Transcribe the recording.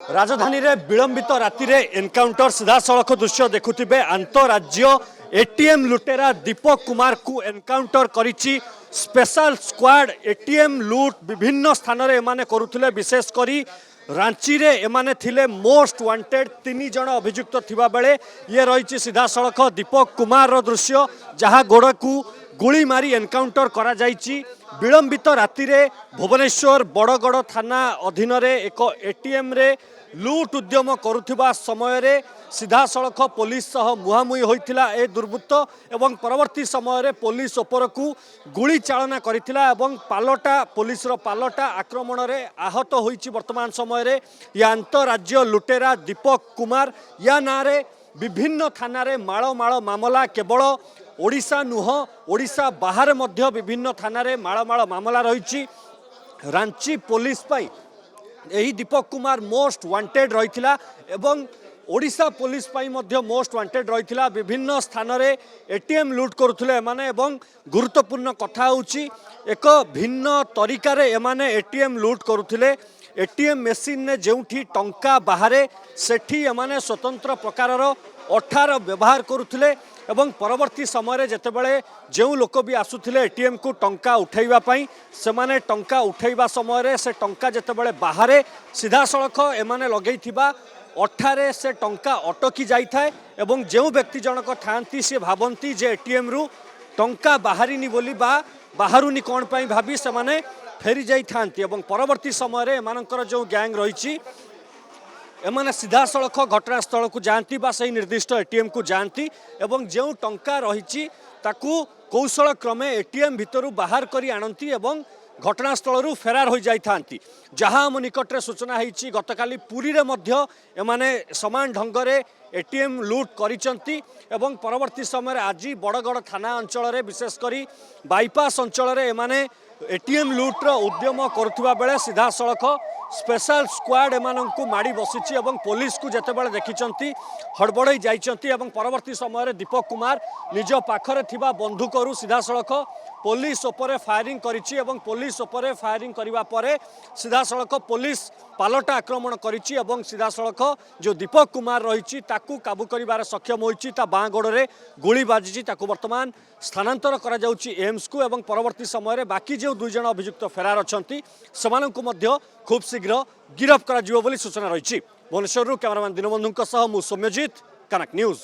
राजधानी रे विलंबित राति रे एनकाउंटर सीधा सड़क दृश्य देखुथिबे अंतरराज्य एटीएम लुटेरा दीपक कुमार को एनकाउंटर करिछि स्पेशल स्क्वाड। एटीएम लूट विभिन्न स्थान रे एमाने करुथिले, विशेष करी रांची रे एमाने थिले मोस्ट वांटेड 3 जण अभियुक्त थिबा बेले ये रहिछि सीधा सड़क दीपक कुमार रो दृश्य, जहा गोड़ को गुली मारी एनकाउंटर करा जाइछि। विलंबित राति रे भुवनेश्वर बड़गड़ थाना अधीन रे एक एटीएम रे लूट उद्यम करुथिबा समय रे सीधा सड़क पुलिस सह मुहामुही होइथिला ए दुर्बृत्त एवं परवर्ती समय रे पुलिस ऊपर को गुली चालना करिथिला एवं पालटा पुलिस रो पालटा आक्रमण रे आहत होइछि। वर्तमान समय रे या अंतरराज्य लुटेरा दीपक कुमार या नारे विभिन्न थाना रे माळ माळ मामला केवल ओडिशा नुह ओडिशा बाहर मध्य विभिन्न थाना रे माळ माळ मामला रहिछि। रांची पुलिस पाई यही दीपक कुमार मोस्ट वांटेड रहिथिला एवं ओडिशा पुलिस पाई मध्य मोस्ट वांटेड रहिथिला। विभिन्न स्थान रे एटीएम लूट करुथिले एमाने एवं गुरुत्वपूर्ण कथा होछि एक भिन्न तरीका रे एमाने एटीएम लूट करुथिले। एटीएम मेसीन ने जेउठी टंका बाहरे सेठी एमाने स्वतंत्र प्रकारर अठार व्यवहार करुथिले एवं परवर्ती समय रे जेतेबेले जो लोक भी आसुथिले एटीएम को टंका उठाइबा पई सेमाने टंका उठाइबा समय रे से टंका जेतेबेले बाहरे सीधा सड़क एमाने लगेइथिबा अठारे से टंका अटकी जाइथाय एवं जो व्यक्ति जनक थांती से भाबंती जे एटीएम रु टंका बाहरिनी बोली बा बाहरुनी कोन पई भाबी सेमाने फेरी जाई थांती एवं परवर्ती समय रे एमानकर जो गैंग रहिछि एमाने सीधा सड़क घटनास्थल को जाती बा सही निर्दिष्ट एटीएम को जाती एवं जो टंका रही ताकू कौशल क्रमे एटीएम भितरु बाहर करी आनती एवं घटनास्थल फेरार हो जाती। जहाँ आम निकट में सूचना होती गतकाली पुरी रे मध्य एमाने समान ढंग से एटीएम लूट करिसंती एवं परवर्ती समय आज बड़गड़ थाना अंचल रे विशेषकर बाईपास अंचल रे एमाने एटीएम लूट्र उद्यम करुवा बेले सीधा सड़क स्पेशल स्क्वाड एमानंकु माड़ी बसिछि एवं पुलिस को जेतेबेले देखिचंती हड़बड़ई जाइचंती एवं परवर्ती समय रे दीपक कुमार निज पाखरे थिबा बंदूकरु सीधा सड़क पुलिस उपरे फायरिंग करिछि एवं पुलिस उपरे फायरिंग करिवा परे सीधा सड़क पुलिस पालटा आक्रमण करिछि एवं सीधा सड़क जो दीपक कुमार रहिछि ताकू काबू करिवार सक्षम होइछि। ता बाँ गोड़ रे गुली बाजिछि, ताकू वर्तमान स्थानांतर करा जाउछि एम्स को एवं परवर्ती समय रे बाकी जो 2 जण अभियुक्त फेरार अछंती सेमानंकु मध्य खूब शीघ्र गिरफ करा जिवो बोली सूचना रहिछि। भुवनेश्वर कैमरामैन दीनबंधु सह मु सौम्यजित, कनक न्यूज।